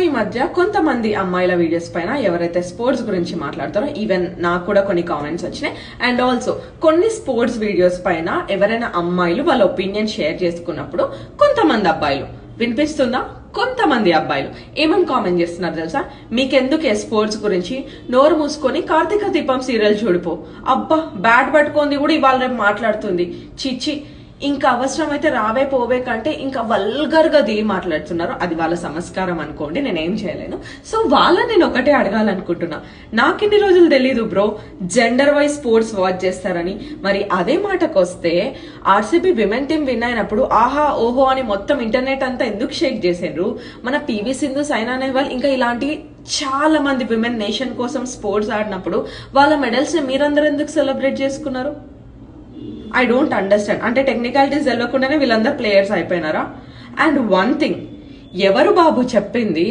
ఈ మధ్య కొంతమంది అమ్మాయిల వీడియోస్ పైన ఎవరైతే స్పోర్ట్స్ గురించి మాట్లాడతారో ఈవెన్ నాకు కూడా కొన్ని కామెంట్స్ వచ్చినాయి. అండ్ ఆల్సో కొన్ని స్పోర్ట్స్ వీడియోస్ పైన ఎవరైనా అమ్మాయిలు వాళ్ళ ఒపీనియన్ షేర్ చేసుకున్నప్పుడు కొంతమంది అబ్బాయిలు వినిపిస్తుందా, కొంతమంది అబ్బాయిలు ఏమేమి కామెంట్ చేస్తున్నారు తెలుసా? మీకెందుకే స్పోర్ట్స్ గురించి, నోరు మూసుకొని కార్తీక దీపం సీరియల్ చూడిపో, అబ్బా బ్యాట్ పట్టుకుంది కూడా ఇవాళ రేపు మాట్లాడుతుంది, చిచ్చి ఇంకా అవసరం అయితే రావే పోవే కంటే ఇంకా వల్గర్ గా దిగి మాట్లాడుతున్నారు. అది వాళ్ళ సంస్కారం అనుకోండి, నేనేం చేయలేను. సో వాళ్ళని నేను ఒకటే అడగాలనుకుంటున్నా, నాకిన్ని రోజులు తెలీదు bro gender wise sports watch చేస్తారని. మరి అదే మాటకు వస్తే ఆర్సీబీ విమెన్ టీం విన్ అయినప్పుడు ఆహా ఓహో అని మొత్తం ఇంటర్నెట్ అంతా ఎందుకు షేక్ చేసిండ్రు? మన పీవీ సింధు, సైనా నెహ్వాల్ ఇంకా ఇలాంటి చాలా మంది విమెన్ నేషన్ కోసం స్పోర్ట్స్ ఆడినప్పుడు వాళ్ళ మెడల్స్ ని మీరందరూ ఎందుకు సెలబ్రేట్ చేసుకున్నారు? I don't understand. అంటే టెక్నికాలిటీస్ తెలియకుండానే వీళ్ళందరూ ప్లేయర్స్ అయిపోయినారా? అండ్ వన్ థింగ్, ఎవరు బాబు చెప్పింది